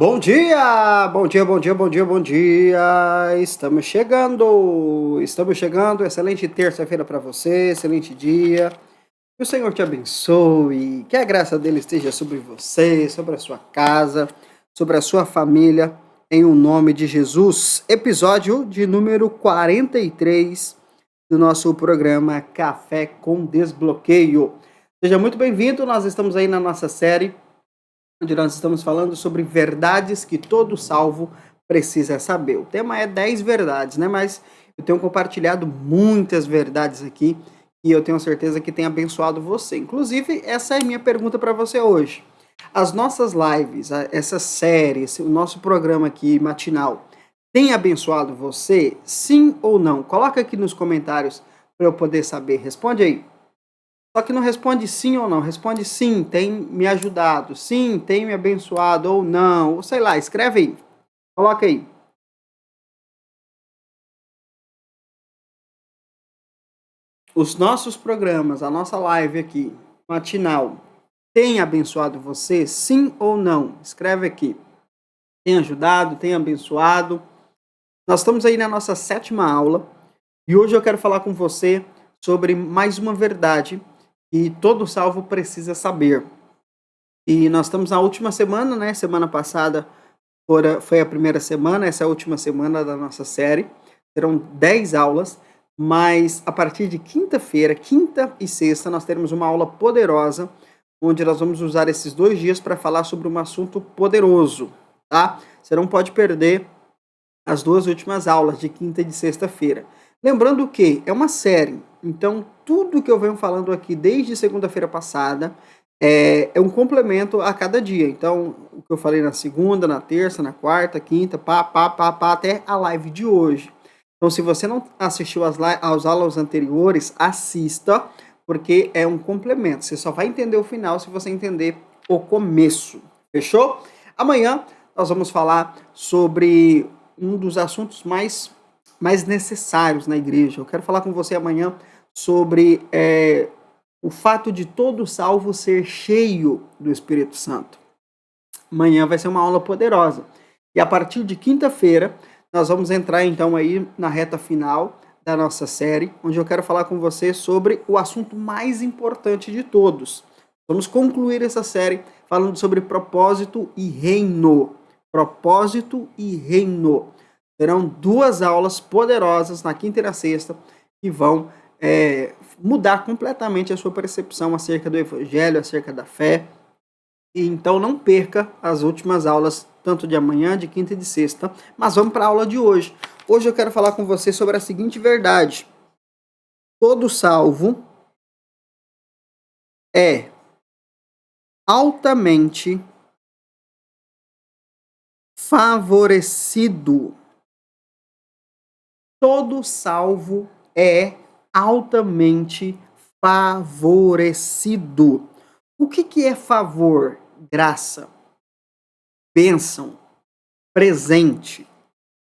Bom dia, bom dia, bom dia, bom dia, bom dia. Estamos chegando. Excelente terça-feira para você, excelente dia. Que o Senhor te abençoe, que a graça dele esteja sobre você, sobre a sua casa, sobre a sua família, em o nome de Jesus. Episódio de número 43 do nosso programa Café com Desbloqueio. Seja muito bem-vindo, nós estamos aí na nossa série onde nós estamos falando sobre verdades que todo salvo precisa saber. O tema é 10 verdades, né? Mas eu tenho compartilhado muitas verdades aqui e eu tenho certeza que tem abençoado você. Inclusive, essa é a minha pergunta para você hoje. As nossas lives, essa série, o nosso programa aqui matinal, tem abençoado você? Sim ou não? Coloca aqui nos comentários para eu poder saber. Responde aí. Só que não responde sim ou não, responde sim, tem me ajudado, sim, tem me abençoado, ou não, ou sei lá, escreve aí, coloca aí. Os nossos programas, a nossa live aqui, matinal, tem abençoado você, sim ou não? Escreve aqui. Tem ajudado, tem abençoado? Nós estamos aí na nossa 7ª aula e hoje eu quero falar com você sobre mais uma verdade que todo salvo precisa saber. E nós estamos na última semana, né? Semana passada foi a primeira semana, essa é a última semana da nossa série. Serão 10 aulas, mas a partir de quinta-feira, quinta e sexta, nós teremos uma aula poderosa, onde nós vamos usar esses 2 dias para falar sobre um assunto poderoso, tá? Você não pode perder as 2 últimas aulas, de quinta e de sexta-feira. Lembrando que é uma série, então tudo que eu venho falando aqui desde segunda-feira passada é um complemento a cada dia. Então, o que eu falei na segunda, na terça, na quarta, quinta, até a live de hoje. Então, se você não assistiu às aulas anteriores, assista, porque é um complemento. Você só vai entender o final se você entender o começo. Fechou? Amanhã nós vamos falar sobre um dos assuntos mais necessários na igreja. Eu quero falar com você amanhã sobre o fato de todo salvo ser cheio do Espírito Santo. Amanhã vai ser uma aula poderosa. E a partir de quinta-feira, nós vamos entrar então aí na reta final da nossa série, onde eu quero falar com você sobre o assunto mais importante de todos. Vamos concluir essa série falando sobre propósito e reino. Propósito e reino. Serão 2 aulas poderosas na quinta e na sexta que vão mudar completamente a sua percepção acerca do evangelho, acerca da fé. E então não perca as últimas aulas, tanto de amanhã, de quinta e de sexta. Mas vamos para a aula de hoje. Hoje eu quero falar com você sobre a seguinte verdade. Todo salvo é altamente favorecido. Todo salvo é altamente favorecido. O que é favor? Graça, bênção, presente.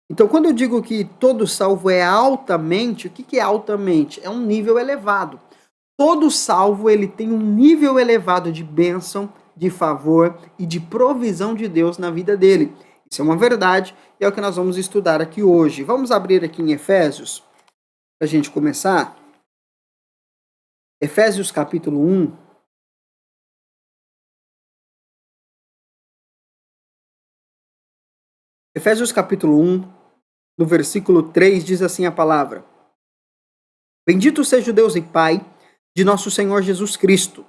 Então, quando eu digo que todo salvo é altamente, o que é altamente? É um nível elevado. Todo salvo ele tem um nível elevado de bênção, de favor e de provisão de Deus na vida dele. Isso é uma verdade e é o que nós vamos estudar aqui hoje. Vamos abrir aqui em Efésios, para a gente começar. Efésios capítulo 1. Efésios capítulo 1, no versículo 3, diz assim a palavra: Bendito seja o Deus e Pai de nosso Senhor Jesus Cristo,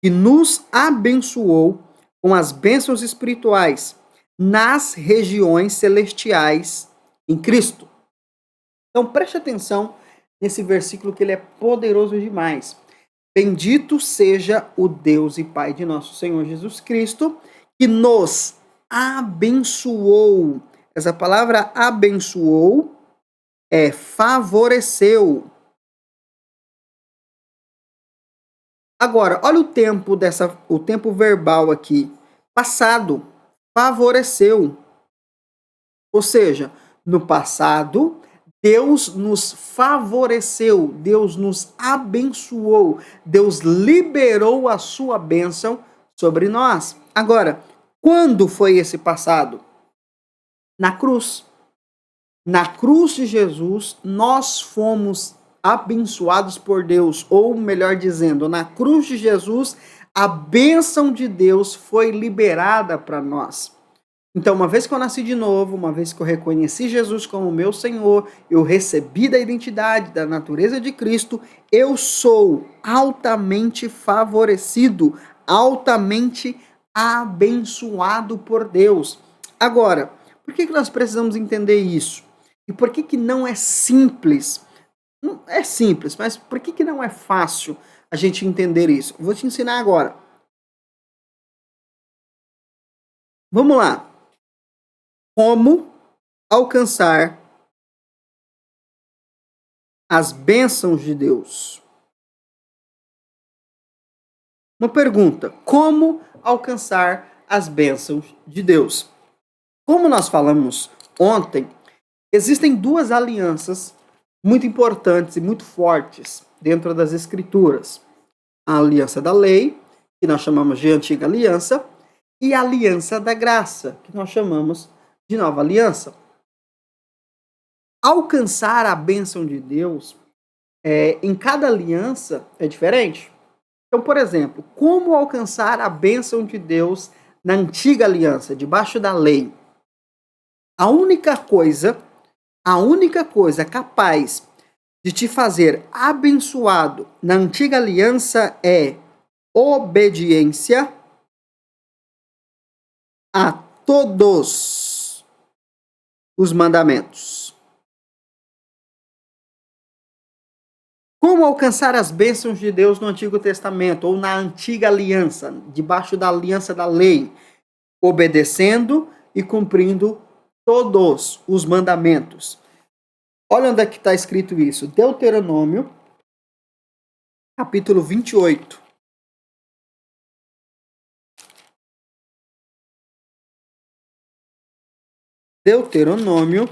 que nos abençoou com as bênçãos espirituais nas regiões celestiais em Cristo. Então preste atenção nesse versículo que ele é poderoso demais. Bendito seja o Deus e Pai de nosso Senhor Jesus Cristo, que nos abençoou. Essa palavra abençoou é favoreceu. Agora, olha o tempo verbal aqui. Passado, favoreceu. Ou seja, no passado, Deus nos favoreceu, Deus nos abençoou, Deus liberou a sua bênção sobre nós. Agora, Quando foi esse passado? Na cruz. Na cruz de Jesus, nós fomos abençoados por Deus, ou melhor dizendo, na cruz de Jesus, a bênção de Deus foi liberada para nós. Então, uma vez que eu nasci de novo, uma vez que eu reconheci Jesus como meu Senhor, eu recebi da identidade, da natureza de Cristo, eu sou altamente favorecido, altamente abençoado por Deus. Agora, por que nós precisamos entender isso? E por que não é simples? Não é simples, mas por que não é fácil a gente entender isso? Vou te ensinar agora. Vamos lá. Como alcançar as bênçãos de Deus? Uma pergunta: como alcançar as bênçãos de Deus? Como nós falamos ontem, existem duas alianças muito importantes e muito fortes dentro das Escrituras. A aliança da lei, que nós chamamos de antiga aliança, e a aliança da graça, que nós chamamos de nova aliança. Alcançar a bênção de Deus em cada aliança é diferente. Então, por exemplo, como alcançar a bênção de Deus na antiga aliança, debaixo da lei? A única coisa capaz de te fazer abençoado na antiga aliança é obediência a todos os mandamentos. Como alcançar as bênçãos de Deus no Antigo Testamento ou na antiga aliança, debaixo da aliança da lei? Obedecendo e cumprindo todos os mandamentos. Olha onde é que está escrito isso. Deuteronômio, capítulo 28. Deuteronômio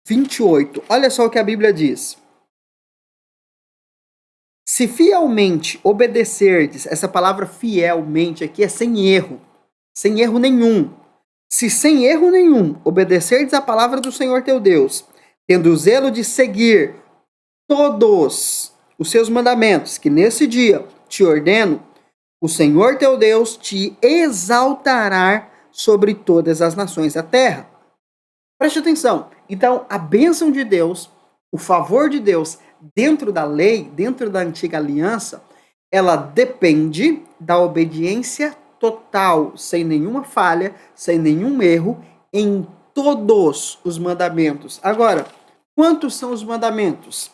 28. Olha só o que a Bíblia diz. Se fielmente obedecerdes, essa palavra fielmente aqui é sem erro nenhum. Se sem erro nenhum obedecerdes a palavra do Senhor teu Deus, tendo o zelo de seguir todos os seus mandamentos, que nesse dia te ordeno, o Senhor teu Deus te exaltará sobre todas as nações da terra. Preste atenção. Então, a bênção de Deus, o favor de Deus dentro da lei, dentro da antiga aliança, ela depende da obediência total, sem nenhuma falha, sem nenhum erro, em todos os mandamentos. Agora, quantos são os mandamentos?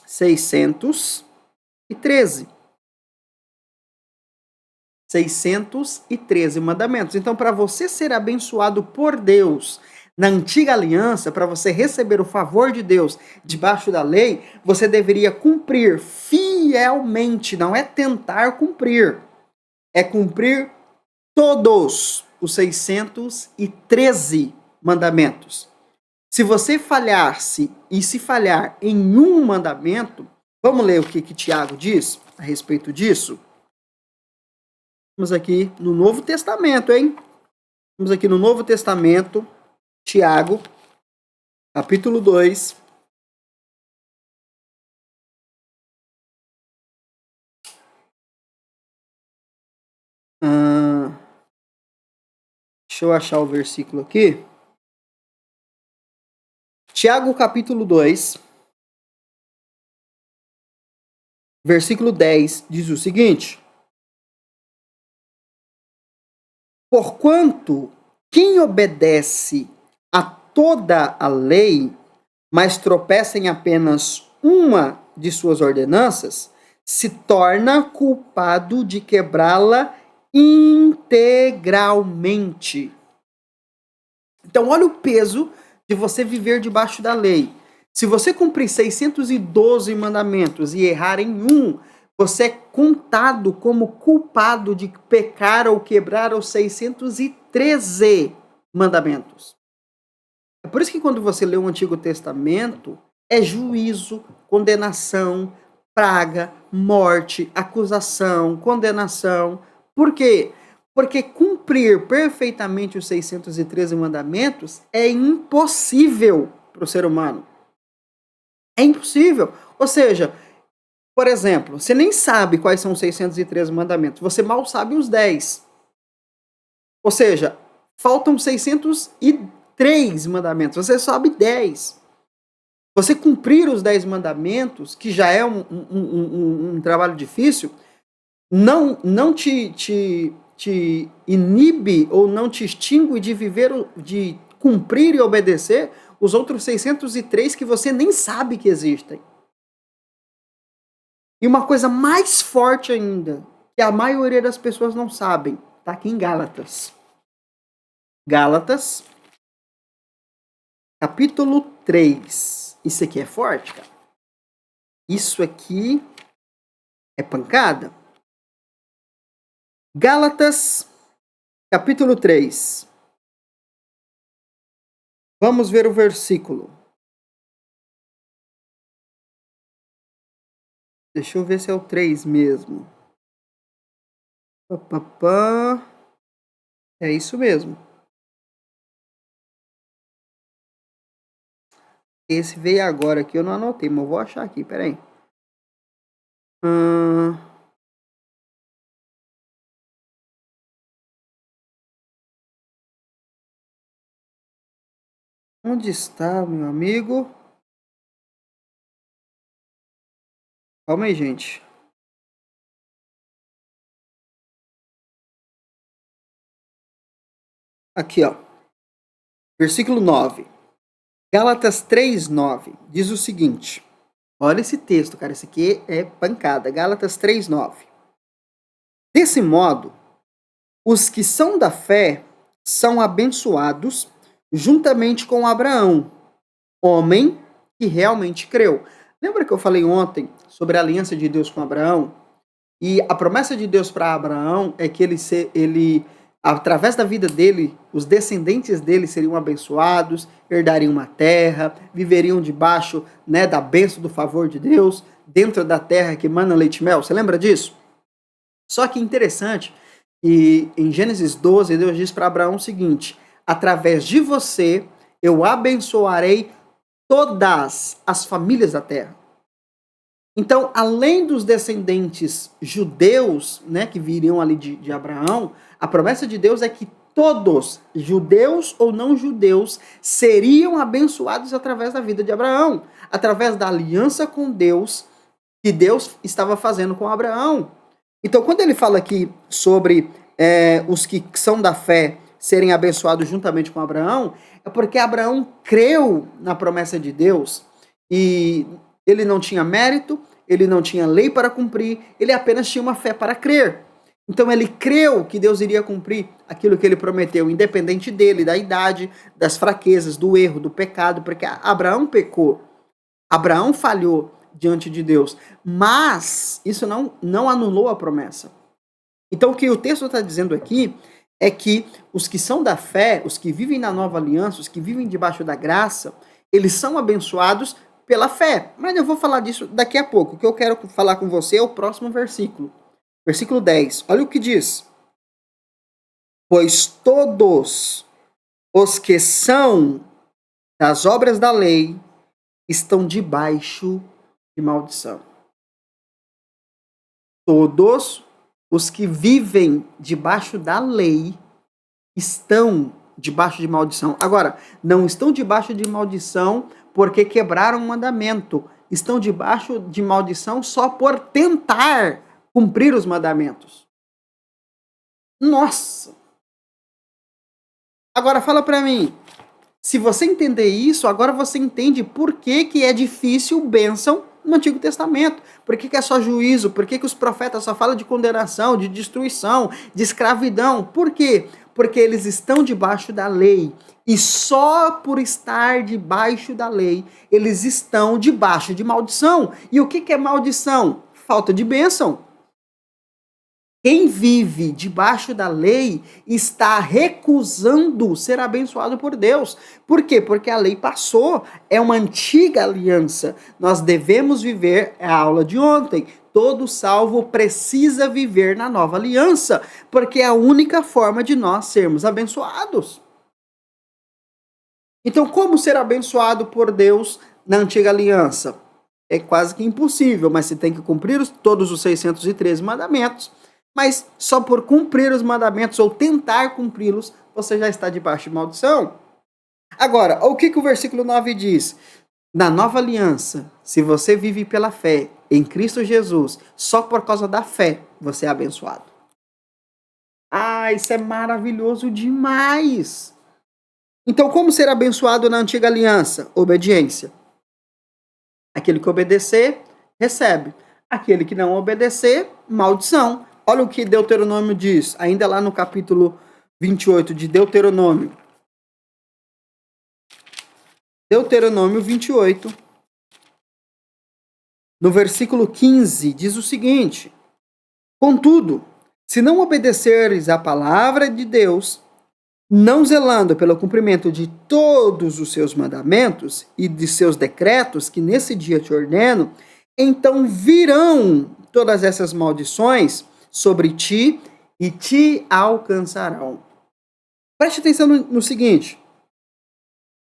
613. 613 mandamentos. Então, para você ser abençoado por Deus na antiga aliança, para você receber o favor de Deus debaixo da lei, você deveria cumprir fielmente, não é tentar cumprir, é cumprir todos os 613 mandamentos. Se você falhasse e se falhar em um mandamento, vamos ler o que Tiago diz a respeito disso? Vamos aqui no Novo Testamento, hein? Vamos aqui no Novo Testamento, Tiago, capítulo 2. Deixa eu achar o versículo aqui. Tiago, capítulo 2, versículo 10, diz o seguinte: porquanto quem obedece a toda a lei, mas tropeça em apenas uma de suas ordenanças, se torna culpado de quebrá-la integralmente. Então, olha o peso de você viver debaixo da lei. Se você cumprir 612 mandamentos e errar em um, você é contado como culpado de pecar ou quebrar os 613 mandamentos. É por isso que quando você lê o Antigo Testamento, é juízo, condenação, praga, morte, acusação, condenação. Por quê? Porque cumprir perfeitamente os 613 mandamentos é impossível para o ser humano. É impossível. Ou seja, por exemplo, você nem sabe quais são os 613 mandamentos, você mal sabe os 10. Ou seja, faltam 603 mandamentos, você sabe 10. Você cumprir os 10 mandamentos, que já é um trabalho difícil, não te inibe ou não te extingue de viver, de cumprir e obedecer os outros 603 que você nem sabe que existem. E uma coisa mais forte ainda, que a maioria das pessoas não sabem, está aqui em Gálatas. Gálatas, capítulo 3. Isso aqui é forte, cara. Isso aqui é pancada. Gálatas, capítulo 3. Vamos ver o versículo. Deixa eu ver se é o 3 mesmo. É isso mesmo. Esse veio agora aqui, eu não anotei, mas eu vou achar aqui, peraí. Onde está, meu amigo? Calma aí, gente. Aqui, ó. Versículo 9. Gálatas 3:9 diz o seguinte. Olha esse texto, cara. Esse aqui é pancada. Gálatas 3:9. Desse modo, os que são da fé são abençoados juntamente com Abraão, homem que realmente creu. Lembra que eu falei ontem sobre a aliança de Deus com Abraão? E a promessa de Deus para Abraão é que ele, através da vida dele, os descendentes dele seriam abençoados, herdariam uma terra, viveriam debaixo, né, da bênção do favor de Deus, dentro da terra que mana leite e mel. Você lembra disso? Só que interessante, e em Gênesis 12, Deus diz para Abraão o seguinte: através de você eu abençoarei todas as famílias da terra. Então, além dos descendentes judeus, né, que viriam ali de Abraão, a promessa de Deus é que todos, judeus ou não judeus, seriam abençoados através da vida de Abraão, através da aliança com Deus que Deus estava fazendo com Abraão. Então, quando ele fala aqui sobre os que são da fé serem abençoados juntamente com Abraão, é porque Abraão creu na promessa de Deus e ele não tinha mérito, ele não tinha lei para cumprir, ele apenas tinha uma fé para crer. Então ele creu que Deus iria cumprir aquilo que ele prometeu, independente dele, da idade, das fraquezas, do erro, do pecado, porque Abraão pecou, Abraão falhou diante de Deus, mas isso não anulou a promessa. Então o que o texto está dizendo aqui é que os que são da fé, os que vivem na nova aliança, os que vivem debaixo da graça, eles são abençoados pela fé. Mas eu vou falar disso daqui a pouco. O que eu quero falar com você é o próximo versículo. Versículo 10. Olha o que diz. Pois todos os que são das obras da lei estão debaixo de maldição. Todos os que vivem debaixo da lei estão debaixo de maldição. Agora, não estão debaixo de maldição porque quebraram o mandamento. Estão debaixo de maldição só por tentar cumprir os mandamentos. Nossa! Agora fala para mim, se você entender isso, agora você entende por que é difícil bênção no Antigo Testamento. Por que é só juízo? Por que os profetas só falam de condenação, de destruição, de escravidão? Por quê? Porque eles estão debaixo da lei. E só por estar debaixo da lei, eles estão debaixo de maldição. E o que é maldição? Falta de bênção. Quem vive debaixo da lei está recusando ser abençoado por Deus. Por quê? Porque a lei passou, é uma antiga aliança. Nós devemos viver, é a aula de ontem, todo salvo precisa viver na nova aliança, porque é a única forma de nós sermos abençoados. Então, como ser abençoado por Deus na antiga aliança? É quase que impossível, mas você tem que cumprir todos os 613 mandamentos. Mas só por cumprir os mandamentos ou tentar cumpri-los, você já está debaixo de maldição. Agora, o que o versículo 9 diz? Na nova aliança, se você vive pela fé em Cristo Jesus, só por causa da fé, você é abençoado. Ah, isso é maravilhoso demais! Então, como ser abençoado na antiga aliança? Obediência. Aquele que obedecer, recebe. Aquele que não obedecer, maldição. Olha o que Deuteronômio diz, ainda lá no capítulo 28 de Deuteronômio. Deuteronômio 28, no versículo 15, diz o seguinte: contudo, se não obedeceres à palavra de Deus, não zelando pelo cumprimento de todos os seus mandamentos e de seus decretos que nesse dia te ordeno, então virão todas essas maldições sobre ti e te alcançarão. Preste atenção no seguinte,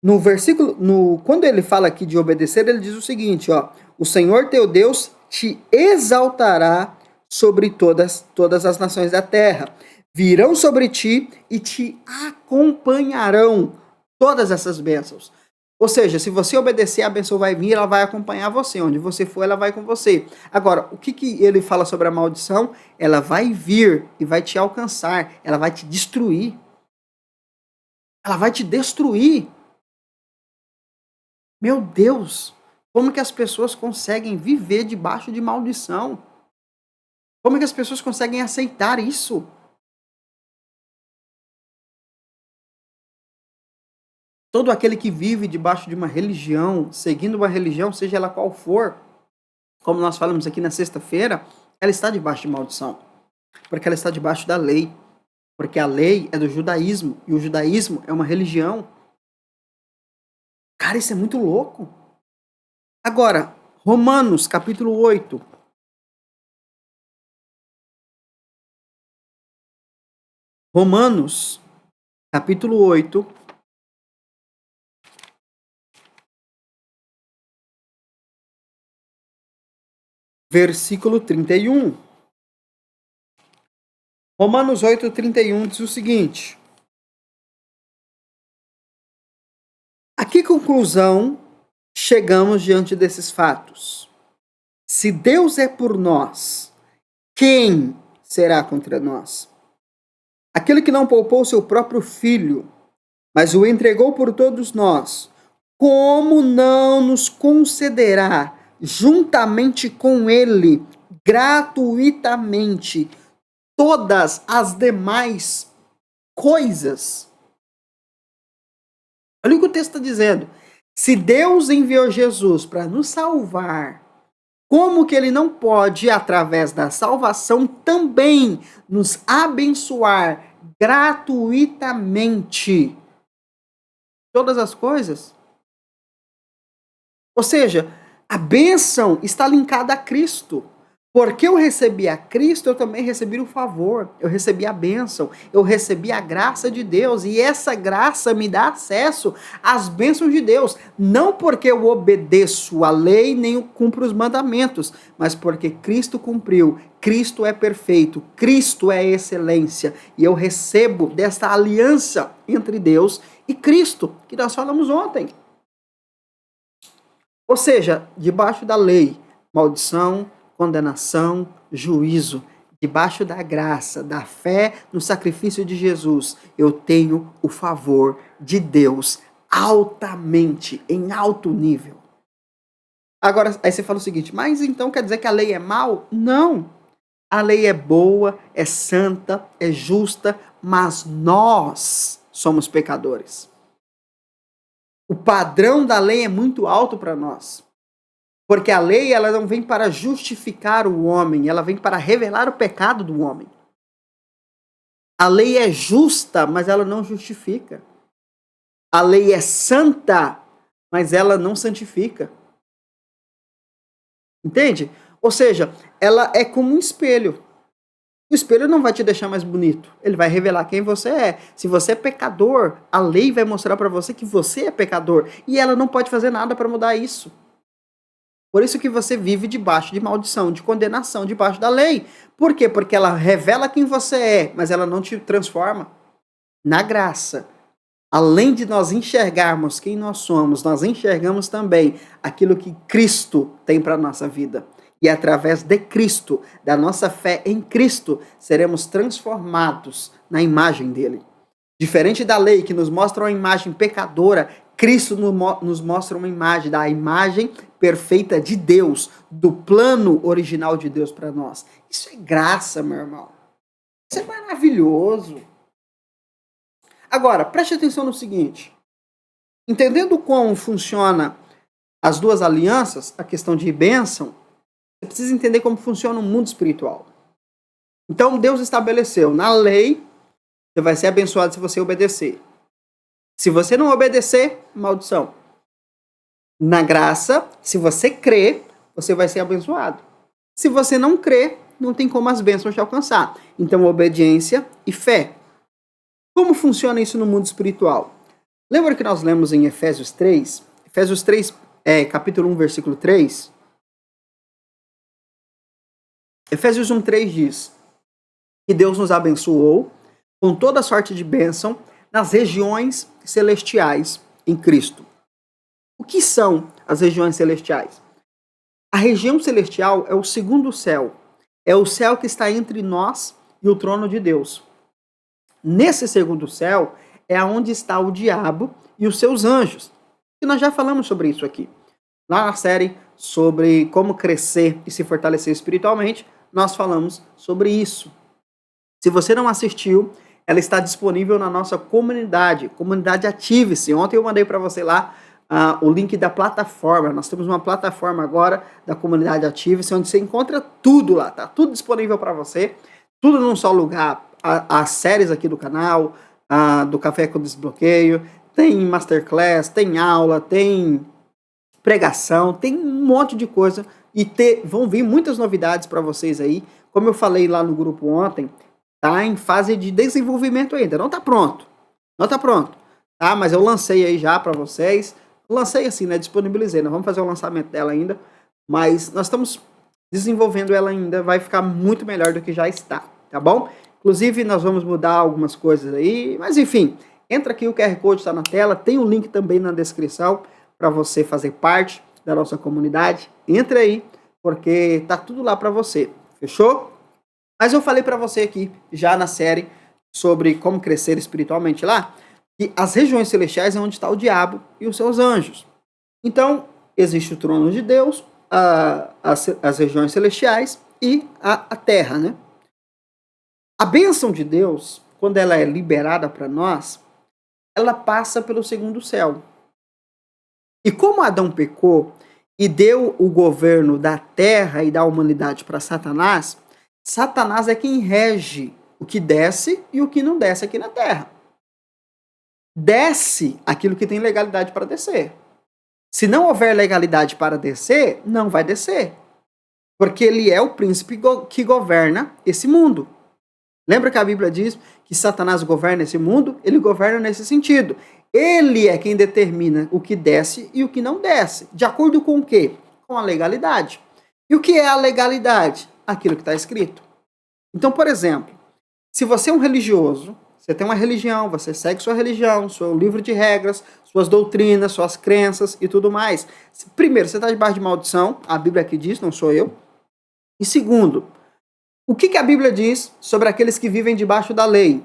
no versículo, quando ele fala aqui de obedecer, ele diz o seguinte, ó: o Senhor teu Deus te exaltará sobre todas as nações da terra. Virão sobre ti e te acompanharão todas essas bênçãos. Ou seja, se você obedecer, a bênção vai vir, ela vai acompanhar você. Onde você for, ela vai com você. Agora, o que ele fala sobre a maldição? Ela vai vir e vai te alcançar. Ela vai te destruir. Ela vai te destruir. Meu Deus, como que as pessoas conseguem viver debaixo de maldição? Como que as pessoas conseguem aceitar isso? Todo aquele que vive debaixo de uma religião, seguindo uma religião, seja ela qual for, como nós falamos aqui na sexta-feira, ela está debaixo de maldição. Porque ela está debaixo da lei. Porque a lei é do judaísmo, e o judaísmo é uma religião. Cara, isso é muito louco. Agora, Romanos, capítulo 8. Romanos, capítulo 8. Versículo 31. Romanos 8, 31 diz o seguinte: a que conclusão chegamos diante desses fatos? Se Deus é por nós, quem será contra nós? Aquele que não poupou seu próprio filho, mas o entregou por todos nós, como não nos concederá, juntamente com ele, gratuitamente, todas as demais coisas? Olha o que o texto está dizendo. Se Deus enviou Jesus para nos salvar, como que ele não pode, através da salvação, também nos abençoar gratuitamente todas as coisas? Ou seja, a bênção está linkada a Cristo. Porque eu recebi a Cristo, eu também recebi o favor, eu recebi a bênção, eu recebi a graça de Deus, e essa graça me dá acesso às bênçãos de Deus, não porque eu obedeço a lei, nem eu cumpro os mandamentos, mas porque Cristo cumpriu, Cristo é perfeito, Cristo é excelência, e eu recebo desta aliança entre Deus e Cristo, que nós falamos ontem. Ou seja, debaixo da lei, maldição, condenação, juízo. Debaixo da graça, da fé no sacrifício de Jesus, eu tenho o favor de Deus altamente, em alto nível. Agora, aí você fala o seguinte, mas então quer dizer que a lei é mal? Não. A lei é boa, é santa, é justa, mas nós somos pecadores. O padrão da lei é muito alto para nós. Porque a lei, ela não vem para justificar o homem, ela vem para revelar o pecado do homem. A lei é justa, mas ela não justifica. A lei é santa, mas ela não santifica. Entende? Ou seja, ela é como um espelho. O espelho não vai te deixar mais bonito. Ele vai revelar quem você é. Se você é pecador, a lei vai mostrar para você que você é pecador. E ela não pode fazer nada para mudar isso. Por isso que você vive debaixo de maldição, de condenação, debaixo da lei. Por quê? Porque ela revela quem você é, mas ela não te transforma. Na graça, além de nós enxergarmos quem nós somos, nós enxergamos também aquilo que Cristo tem para a nossa vida. E através de Cristo, da nossa fé em Cristo, seremos transformados na imagem dele. Diferente da lei, que nos mostra uma imagem pecadora, Cristo nos mostra uma imagem da imagem perfeita de Deus, do plano original de Deus para nós. Isso é graça, meu irmão. Isso é maravilhoso. Agora, preste atenção no seguinte. Entendendo como funciona as duas alianças, a questão de bênção, você precisa entender como funciona o mundo espiritual. Então, Deus estabeleceu na lei, você vai ser abençoado se você obedecer. Se você não obedecer, maldição. Na graça, se você crer, você vai ser abençoado. Se você não crer, não tem como as bênçãos te alcançar. Então, obediência e fé. Como funciona isso no mundo espiritual? Lembra que nós lemos em Efésios 3? Efésios 3, capítulo 1, versículo 3. Efésios 1:3 diz que Deus nos abençoou com toda sorte de bênção nas regiões celestiais em Cristo. O que são as regiões celestiais? A região celestial é o segundo céu. É o céu que está entre nós e o trono de Deus. Nesse segundo céu é onde está o diabo e os seus anjos. E nós já falamos sobre isso aqui. Lá na série sobre como crescer e se fortalecer espiritualmente, nós falamos sobre isso. Se você não assistiu, ela está disponível na nossa comunidade Ative-se. Ontem eu mandei para você lá o link da plataforma. Nós temos uma plataforma agora da comunidade Ative-se, onde você encontra tudo lá, tá? Tudo disponível para você, tudo num só lugar. As séries aqui do canal, do Café com Desbloqueio, tem masterclass, tem aula, tem pregação, tem um monte de coisa e vão vir muitas novidades para vocês aí. Como eu falei lá no grupo ontem, tá em fase de desenvolvimento ainda, não tá pronto, tá? Mas eu lancei aí já para vocês, lancei assim, né? Disponibilizei, nós vamos fazer o lançamento dela ainda, mas nós estamos desenvolvendo ela ainda, vai ficar muito melhor do que já está, tá bom? Inclusive nós vamos mudar algumas coisas aí, mas enfim, entra aqui, o QR Code está na tela, tem o link também na descrição para você fazer parte da nossa comunidade. Entre aí, porque tá tudo lá para você, fechou? Mas eu falei para você aqui, já na série, sobre como crescer espiritualmente lá, que as regiões celestiais é onde está o diabo e os seus anjos. Então, existe o trono de Deus, as regiões celestiais e a terra, né? A bênção de Deus, quando ela é liberada para nós, ela passa pelo segundo céu. E como Adão pecou e deu o governo da terra e da humanidade para Satanás, Satanás é quem rege o que desce e o que não desce aqui na terra. Desce aquilo que tem legalidade para descer. Se não houver legalidade para descer, não vai descer. Porque ele é o príncipe que governa esse mundo. Lembra que a Bíblia diz que Satanás governa esse mundo? Ele governa nesse sentido. Ele é quem determina o que desce e o que não desce. De acordo com o quê? Com a legalidade. E o que é a legalidade? Aquilo que está escrito. Então, por exemplo, se você é um religioso, você tem uma religião, você segue sua religião, seu livro de regras, suas doutrinas, suas crenças e tudo mais. Primeiro, você está debaixo de maldição, a Bíblia aqui diz, não sou eu. E segundo, o que a Bíblia diz sobre aqueles que vivem debaixo da lei?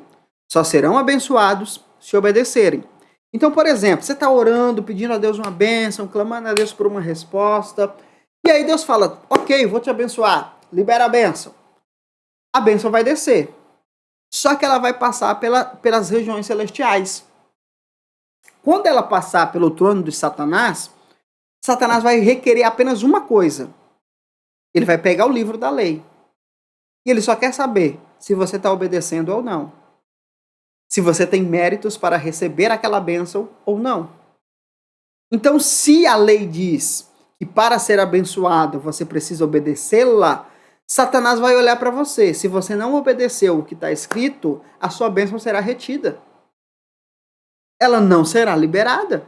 Só serão abençoados se obedecerem. Então, por exemplo, você está orando, pedindo a Deus uma bênção, clamando a Deus por uma resposta, e aí Deus fala, ok, vou te abençoar, libera a bênção. A bênção vai descer. Só que ela vai passar pelas regiões celestiais. Quando ela passar pelo trono de Satanás, Satanás vai requerer apenas uma coisa. Ele vai pegar o livro da lei. E ele só quer saber se você está obedecendo ou não. se você tem méritos para receber aquela bênção ou não. Então, se a lei diz que para ser abençoado você precisa obedecê-la, Satanás vai olhar para você. Se você não obedeceu o que está escrito, a sua bênção será retida. Ela não será liberada.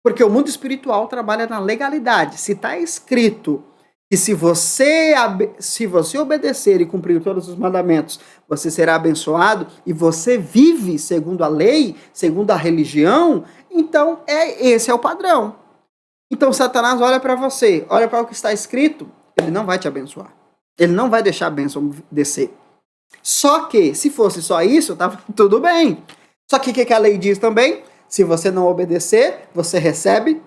Porque o mundo espiritual trabalha na legalidade. Se está escrito que se você obedecer e cumprir todos os mandamentos, você será abençoado, e você vive segundo a lei, segundo a religião, então esse é o padrão. Então Satanás olha para você, olha para o que está escrito, ele não vai te abençoar. Ele não vai deixar a bênção descer. Só que, se fosse só isso, estava tudo bem. Só que o que a lei diz também? Se você não obedecer, você recebe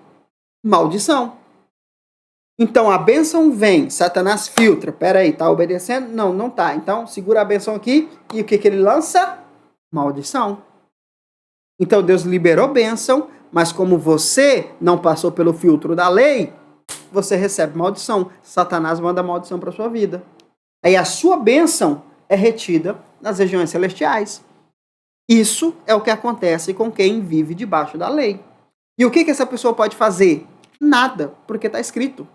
maldição. Então a bênção vem, Satanás filtra. Peraí, tá obedecendo? Não, não tá. Então segura a bênção aqui e o que ele lança? Maldição. Então Deus liberou bênção, mas como você não passou pelo filtro da lei, você recebe maldição. Satanás manda maldição para sua vida. Aí a sua bênção é retida nas regiões celestiais. Isso é o que acontece com quem vive debaixo da lei. E o que essa pessoa pode fazer? Nada, porque está escrito.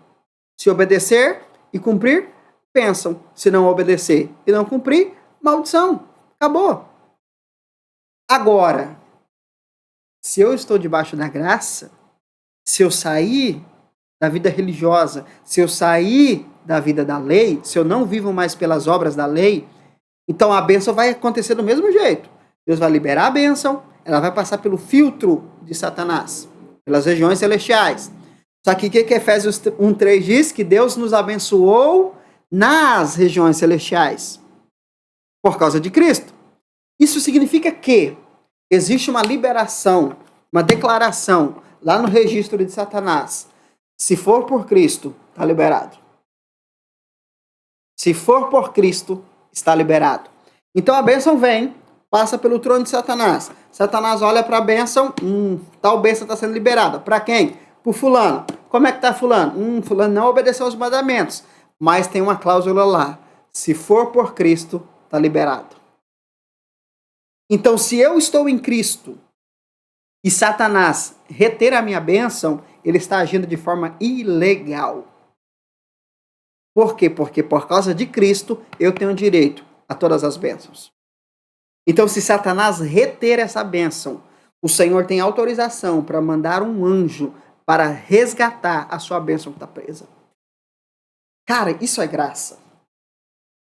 Se obedecer e cumprir, bênção. Se não obedecer e não cumprir, maldição. Acabou. Agora, se eu estou debaixo da graça, se eu sair da vida religiosa, se eu sair da vida da lei, se eu não vivo mais pelas obras da lei, então a bênção vai acontecer do mesmo jeito. Deus vai liberar a bênção, ela vai passar pelo filtro de Satanás, pelas regiões celestiais. Só que o que Efésios 1:3 diz? Que Deus nos abençoou nas regiões celestiais, por causa de Cristo. Isso significa que existe uma liberação, uma declaração, lá no registro de Satanás. Se for por Cristo, está liberado. Se for por Cristo, está liberado. Então a bênção vem, passa pelo trono de Satanás. Satanás olha para a bênção, tal bênção está sendo liberada. Para quem? Para fulano. Como é que está fulano? Fulano não obedeceu aos mandamentos. Mas tem uma cláusula lá. Se for por Cristo, está liberado. Então, se eu estou em Cristo e Satanás reter a minha bênção, ele está agindo de forma ilegal. Por quê? Porque por causa de Cristo, eu tenho direito a todas as bênçãos. Então, se Satanás reter essa bênção, o Senhor tem autorização para mandar um anjo para resgatar a sua bênção que está presa. Cara, isso é graça.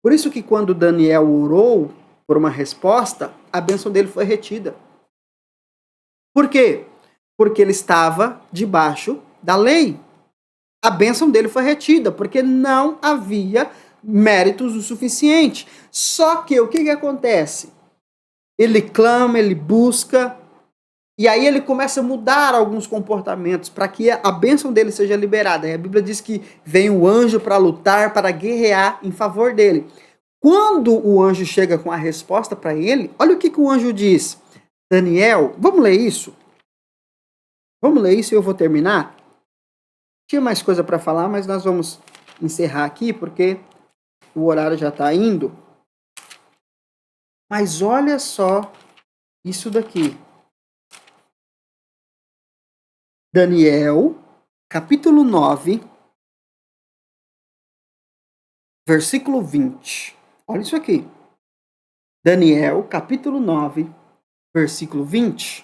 Por isso que quando Daniel orou por uma resposta, a bênção dele foi retida. Por quê? Porque ele estava debaixo da lei. A bênção dele foi retida, porque não havia méritos o suficiente. Só que o que acontece? Ele clama, ele busca, e aí ele começa a mudar alguns comportamentos para que a bênção dele seja liberada. E a Bíblia diz que vem o anjo para lutar, para guerrear em favor dele. Quando o anjo chega com a resposta para ele, olha o que o anjo diz. Daniel, vamos ler isso? Vamos ler isso e eu vou terminar? Tinha mais coisa para falar, mas nós vamos encerrar aqui, porque o horário já está indo. Mas olha só isso daqui. Daniel, capítulo 9, versículo 20. Olha isso aqui. Daniel, capítulo 9, versículo 20.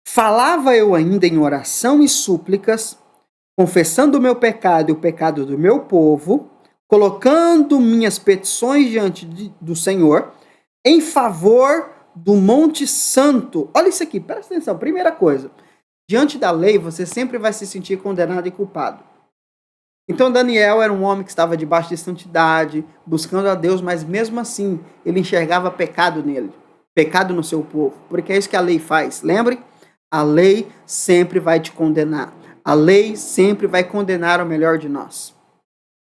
Falava eu ainda em oração e súplicas, confessando o meu pecado e o pecado do meu povo, colocando minhas petições diante do Senhor, em favor do Monte Santo. Olha isso aqui, presta atenção. Primeira coisa, diante da lei você sempre vai se sentir condenado e culpado. Então Daniel era um homem que estava debaixo de santidade, buscando a Deus, mas mesmo assim ele enxergava pecado nele, pecado no seu povo, porque é isso que a lei faz. Lembre? A lei sempre vai te condenar. A lei sempre vai condenar o melhor de nós.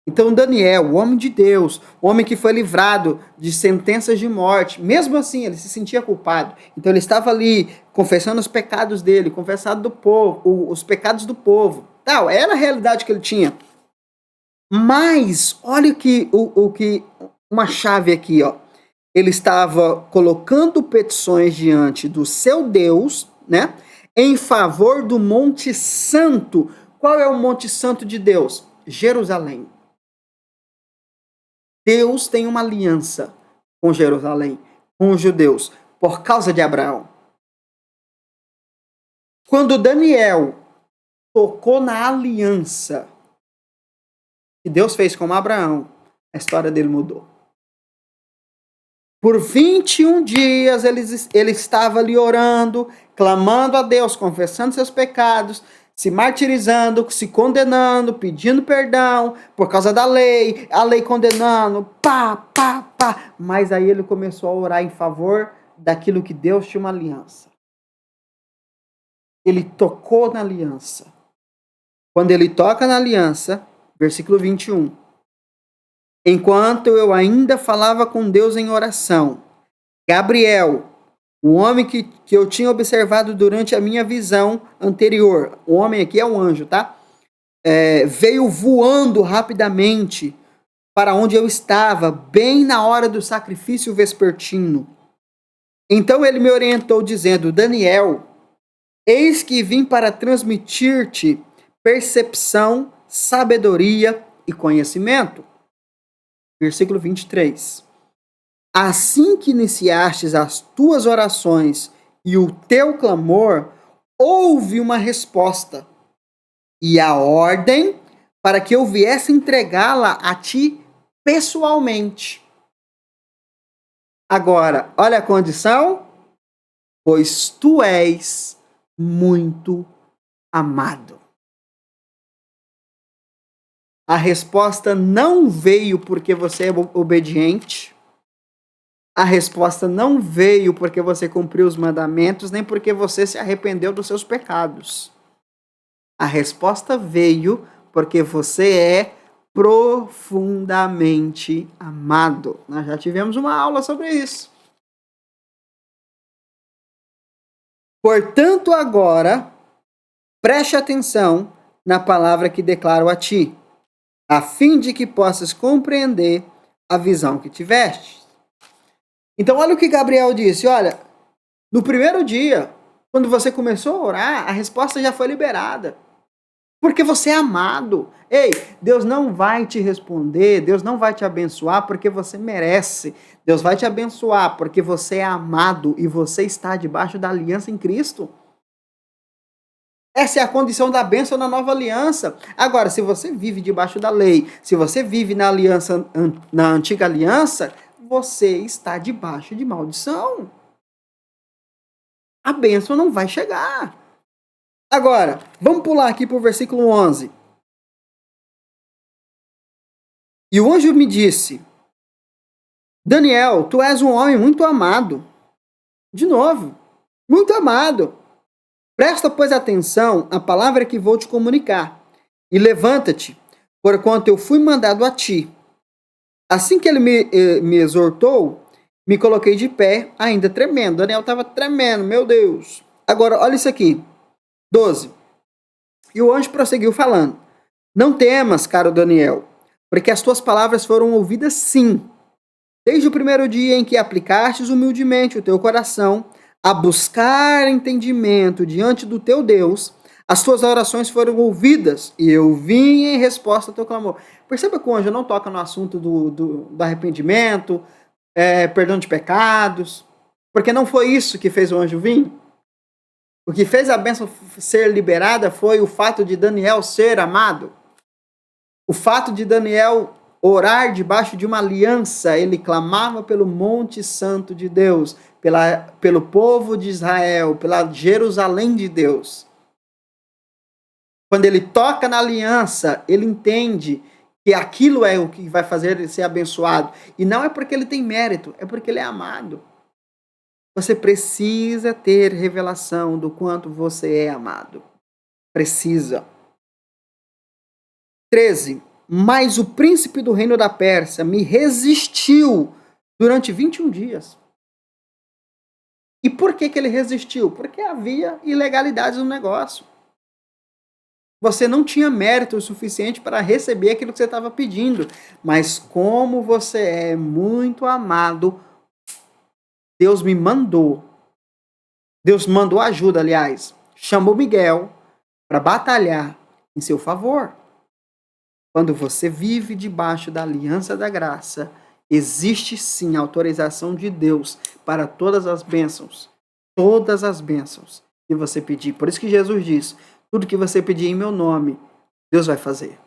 Então Daniel, o homem de Deus, o homem que foi livrado de sentenças de morte, mesmo assim ele se sentia culpado. Então ele estava ali confessando os pecados dele, confessando do povo, os pecados do povo. Tal, era a realidade que ele tinha. Mas olha o que uma chave aqui, ó. ele estava colocando petições diante do seu Deus, né, em favor do Monte Santo. Qual é o Monte Santo de Deus? Jerusalém. Deus tem uma aliança com Jerusalém, com os judeus, por causa de Abraão. Quando Daniel tocou na aliança que Deus fez com Abraão, a história dele mudou. Por 21 dias ele estava ali orando, clamando a Deus, confessando seus pecados, se martirizando, se condenando, pedindo perdão por causa da lei, a lei condenando, pá. Mas aí ele começou a orar em favor daquilo que Deus tinha uma aliança. Ele tocou na aliança. Quando ele toca na aliança, versículo 21. Enquanto eu ainda falava com Deus em oração, Gabriel, o homem que eu tinha observado durante a minha visão anterior, o homem aqui é um anjo, tá? Veio voando rapidamente para onde eu estava, bem na hora do sacrifício vespertino. Então ele me orientou dizendo, Daniel, eis que vim para transmitir-te percepção, sabedoria e conhecimento. Versículo 23. Assim que iniciastes as tuas orações e o teu clamor, houve uma resposta e a ordem para que eu viesse entregá-la a ti pessoalmente. Agora, olha a condição, pois tu és muito amado. A resposta não veio porque você é obediente. A resposta não veio porque você cumpriu os mandamentos, nem porque você se arrependeu dos seus pecados. A resposta veio porque você é profundamente amado. Nós já tivemos uma aula sobre isso. Portanto, agora, preste atenção na palavra que declaro a ti, a fim de que possas compreender a visão que tiveste. Então, olha o que Gabriel disse. Olha, no primeiro dia, quando você começou a orar, a resposta já foi liberada. Porque você é amado. Ei, Deus não vai te responder, Deus não vai te abençoar porque você merece. Deus vai te abençoar porque você é amado e você está debaixo da aliança em Cristo. Essa é a condição da bênção na nova aliança. Agora, se você vive debaixo da lei, se você vive na aliança, na antiga aliança, você está debaixo de maldição. A bênção não vai chegar. Agora, vamos pular aqui para o versículo 11. E o anjo me disse, Daniel, tu és um homem muito amado. De novo, muito amado. Presta, pois, atenção à palavra que vou te comunicar. E levanta-te, porquanto eu fui mandado a ti. Assim que ele me exortou, me coloquei de pé, ainda tremendo. Daniel estava tremendo, meu Deus. Agora, olha isso aqui. 12. E o anjo prosseguiu falando. Não temas, caro Daniel, porque as tuas palavras foram ouvidas sim. Desde o primeiro dia em que aplicastes humildemente o teu coração a buscar entendimento diante do teu Deus, as tuas orações foram ouvidas e eu vim em resposta ao teu clamor. Perceba que o anjo não toca no assunto do arrependimento, perdão de pecados, porque não foi isso que fez o anjo vir. O que fez a bênção ser liberada foi o fato de Daniel ser amado. O fato de Daniel orar debaixo de uma aliança, ele clamava pelo Monte Santo de Deus, pelo povo de Israel, pela Jerusalém de Deus. Quando ele toca na aliança, ele entende que aquilo é o que vai fazer ele ser abençoado. E não é porque ele tem mérito, é porque ele é amado. Você precisa ter revelação do quanto você é amado. Precisa. 13. Mas o príncipe do reino da Pérsia me resistiu durante 21 dias. E por que ele resistiu? Porque havia ilegalidades no negócio. Você não tinha mérito o suficiente para receber aquilo que você estava pedindo. Mas como você é muito amado, Deus me mandou. Deus mandou ajuda, aliás. Chamou Miguel para batalhar em seu favor. Quando você vive debaixo da aliança da graça, existe sim autorização de Deus para todas as bênçãos que você pedir. Por isso que Jesus diz, tudo que você pedir em meu nome, Deus vai fazer.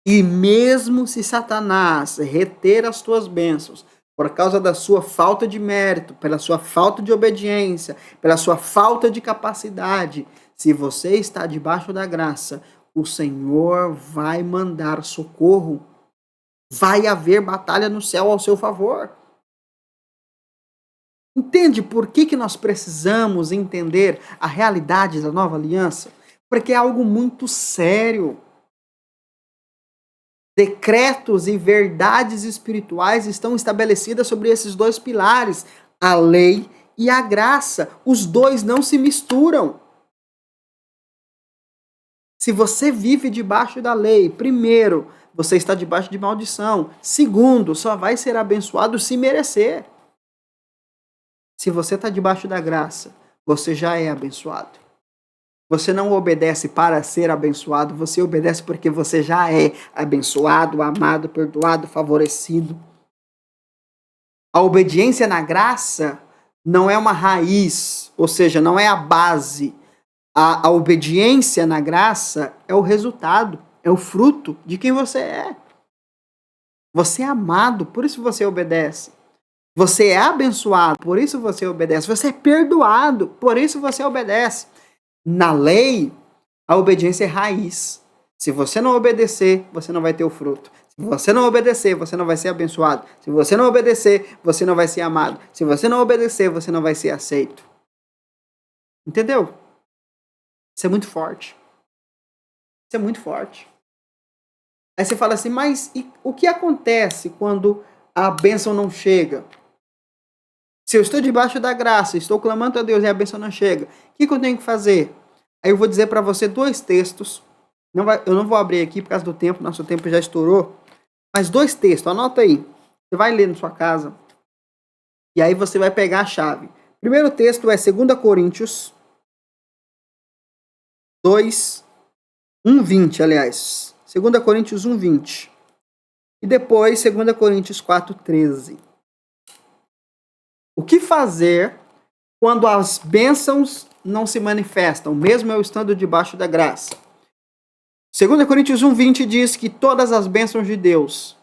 E mesmo se Satanás reter as tuas bênçãos, por causa da sua falta de mérito, pela sua falta de obediência, pela sua falta de capacidade, se você está debaixo da graça, o Senhor vai mandar socorro. Vai haver batalha no céu ao seu favor. Entende por que nós precisamos entender a realidade da nova aliança? Porque é algo muito sério. Decretos e verdades espirituais estão estabelecidas sobre esses dois pilares, a lei e a graça. Os dois não se misturam. Se você vive debaixo da lei, primeiro, você está debaixo de maldição. Segundo, só vai ser abençoado se merecer. Se você está debaixo da graça, você já é abençoado. Você não obedece para ser abençoado, você obedece porque você já é abençoado, amado, perdoado, favorecido. A obediência na graça não é uma raiz, ou seja, não é a base. A obediência na graça é o resultado, é o fruto de quem você é. Você é amado, por isso você obedece. Você é abençoado, por isso você obedece. Você é perdoado, por isso você obedece. Na lei, a obediência é raiz. Se você não obedecer, você não vai ter o fruto. Se você não obedecer, você não vai ser abençoado. Se você não obedecer, você não vai ser amado. Se você não obedecer, você não vai ser aceito. Entendeu? Isso é muito forte. Isso é muito forte. Aí você fala assim, mas o que acontece quando a bênção não chega? Se eu estou debaixo da graça, estou clamando a Deus e a bênção não chega, o que eu tenho que fazer? Aí eu vou dizer para você 2 textos. Eu não vou abrir aqui por causa do tempo, nosso tempo já estourou. Mas 2 textos, anota aí. Você vai ler na sua casa. E aí você vai pegar a chave. Primeiro texto é 2 Coríntios 2, 1:20, aliás. 2 Coríntios 1:20. E depois 2 Coríntios 4:13. O que fazer quando as bênçãos não se manifestam, mesmo eu estando debaixo da graça? 2 Coríntios 1:20 diz que todas as bênçãos de Deus,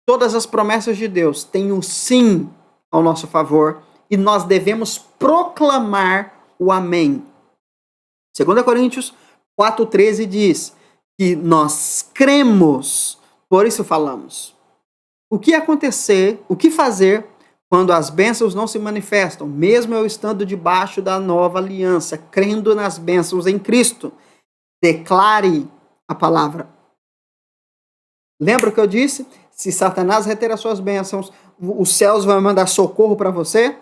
todas as promessas de Deus têm um sim ao nosso favor e nós devemos proclamar o amém. 2 Coríntios 4:13 diz que nós cremos, por isso falamos. O que fazer quando as bênçãos não se manifestam, mesmo eu estando debaixo da nova aliança, crendo nas bênçãos em Cristo? Declare a palavra. Lembra o que eu disse? Se Satanás reter as suas bênçãos, os céus vão mandar socorro para você?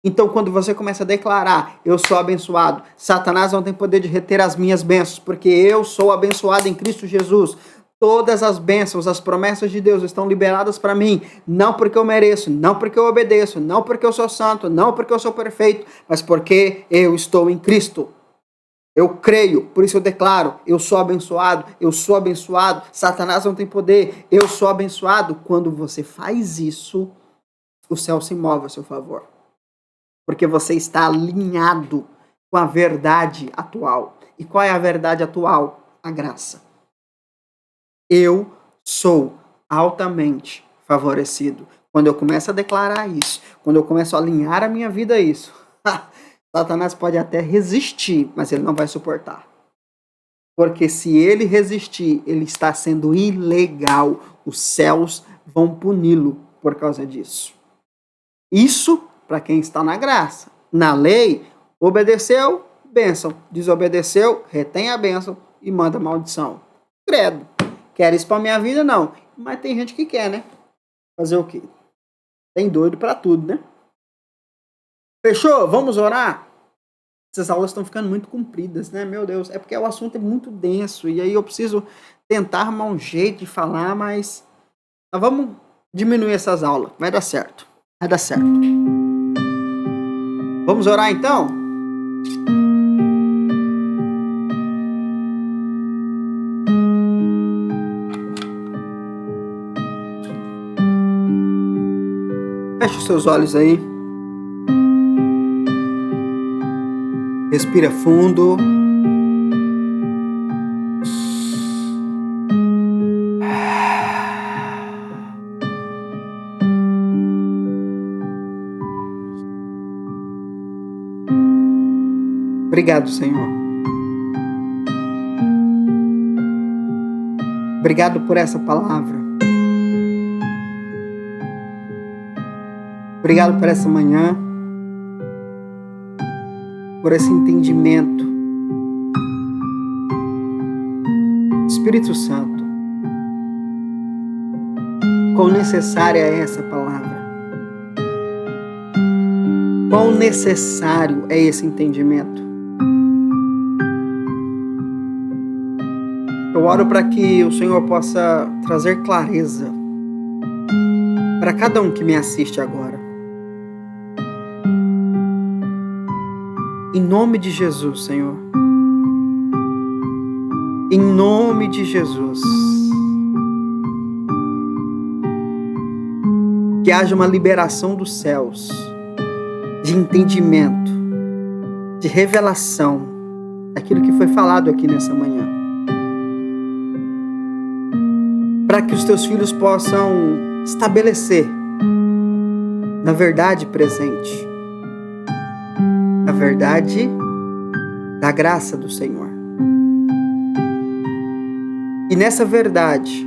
Então, quando você começa a declarar, eu sou abençoado, Satanás não tem poder de reter as minhas bênçãos, porque eu sou abençoado em Cristo Jesus. Todas as bênçãos, as promessas de Deus estão liberadas para mim, não porque eu mereço, não porque eu obedeço, não porque eu sou santo, não porque eu sou perfeito, mas porque eu estou em Cristo. Eu creio, por isso eu declaro, eu sou abençoado, Satanás não tem poder, eu sou abençoado. Quando você faz isso, o céu se move a seu favor. Porque você está alinhado com a verdade atual. E qual é a verdade atual? A graça. Eu sou altamente favorecido. Quando eu começo a declarar isso, quando eu começo a alinhar a minha vida a isso, Satanás pode até resistir, mas ele não vai suportar. Porque se ele resistir, ele está sendo ilegal. Os céus vão puni-lo por causa disso. Isso para quem está na graça. Na lei, obedeceu, bênção. Desobedeceu, retém a bênção e manda maldição. Credo. Quer isso para minha vida? Não. Mas tem gente que quer, né? Fazer o quê? Tem doido para tudo, né? Fechou? Vamos orar? Essas aulas estão ficando muito compridas, né? Meu Deus. É porque o assunto é muito denso. E aí eu preciso tentar arrumar um jeito de falar, mas vamos diminuir essas aulas. Vai dar certo. vai dar certo. Vamos orar então? Feche os seus olhos aí. Respira fundo. Obrigado, Senhor. Obrigado por essa palavra. Obrigado por essa manhã, por esse entendimento. Espírito Santo, quão necessária é essa palavra. Quão necessário é esse entendimento. Eu oro para que o Senhor possa trazer clareza para cada um que me assiste agora. Em nome de Jesus, Senhor. Em nome de Jesus. Que haja uma liberação dos céus, de entendimento, de revelação daquilo que foi falado aqui nessa manhã. Para que os teus filhos possam estabelecer na verdade presente, a verdade da graça do Senhor. E nessa verdade,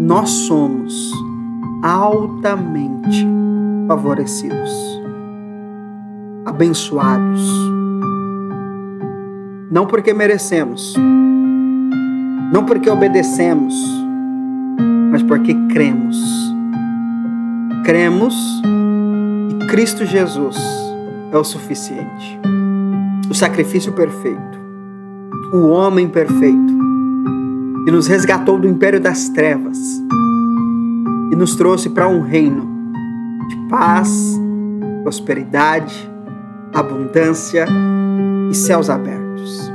nós somos altamente favorecidos, abençoados, não porque merecemos, não porque obedecemos, mas porque cremos. Cremos e Cristo Jesus é o suficiente. O sacrifício perfeito, o homem perfeito, que nos resgatou do império das trevas e nos trouxe para um reino de paz, prosperidade, abundância e céus abertos.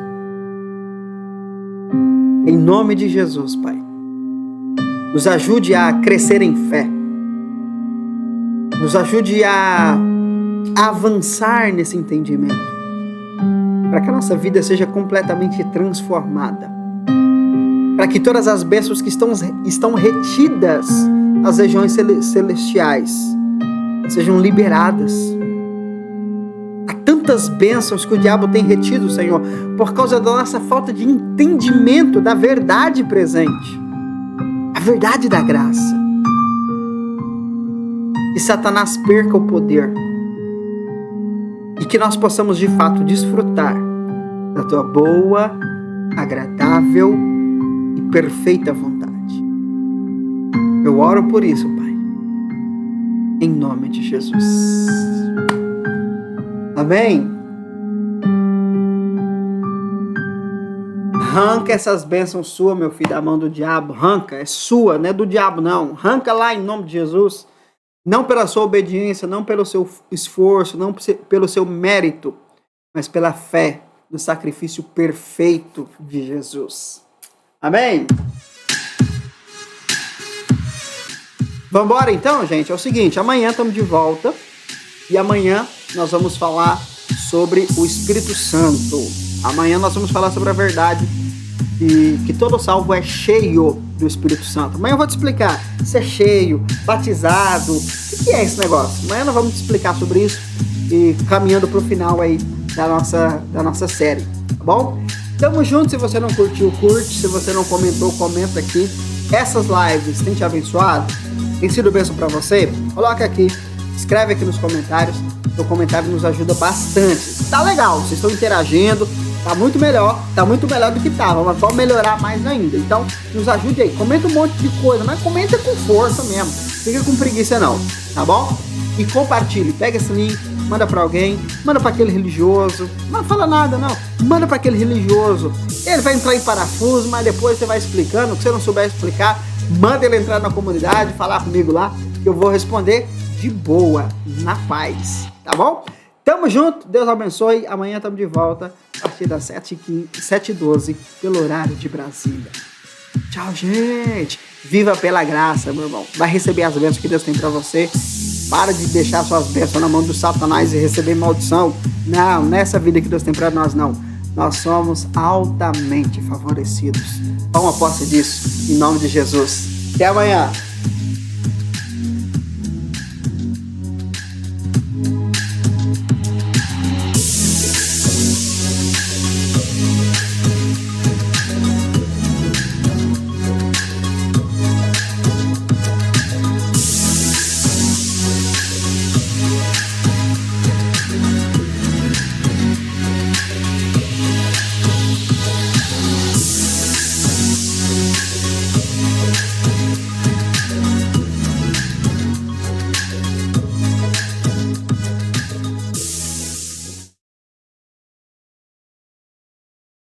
Em nome de Jesus, Pai, nos ajude a crescer em fé, nos ajude a avançar nesse entendimento, para que a nossa vida seja completamente transformada, para que todas as bênçãos que estão retidas nas regiões celestiais sejam liberadas. Há tantas bênçãos que o diabo tem retido, Senhor, por causa da nossa falta de entendimento da verdade presente, a verdade da graça. Que Satanás perca o poder e que nós possamos de fato desfrutar da tua boa, agradável e perfeita vontade. Eu oro por isso, Pai, em nome de Jesus. Amém? Arranca essas bênçãos suas, meu filho, da mão do diabo. Arranca, é sua, não é do diabo não. Arranca lá em nome de Jesus. Não pela sua obediência, não pelo seu esforço, não pelo seu mérito, mas pela fé no sacrifício perfeito de Jesus. Amém? Vamos embora então, gente? É o seguinte, amanhã estamos de volta e amanhã nós vamos falar sobre o Espírito Santo. Amanhã nós vamos falar sobre a verdade que todo salvo é cheio do Espírito Santo. Amanhã eu vou te explicar se é cheio, batizado, o que é esse negócio. Amanhã nós vamos te explicar sobre isso e caminhando para o final aí da nossa série, tá bom? Tamo junto. Se você não curtiu, curte. Se você não comentou, comenta aqui. Essas lives têm te abençoado? Tem sido bênção para você? Coloca aqui, escreve aqui nos comentários. O comentário nos ajuda bastante. Tá legal, vocês estão interagindo. Tá muito melhor do que tava, mas pode melhorar mais ainda. Então, nos ajude aí, comenta um monte de coisa, mas comenta com força mesmo. Fica com preguiça não, tá bom? E compartilhe, pega esse link, manda pra alguém, manda pra aquele religioso, não fala nada não, manda pra aquele religioso. Ele vai entrar em parafuso, mas depois você vai explicando, se você não souber explicar, manda ele entrar na comunidade, falar comigo lá, que eu vou responder de boa, na paz, tá bom? Tamo junto, Deus abençoe. Amanhã estamos de volta a partir das 7h12 pelo horário de Brasília. Tchau, gente. Viva pela graça, meu irmão. Vai receber as bênçãos que Deus tem pra você. Para de deixar suas bênçãos na mão do Satanás e receber maldição. Não, nessa vida que Deus tem pra nós, não. Nós somos altamente favorecidos. Toma posse disso, em nome de Jesus. Até amanhã.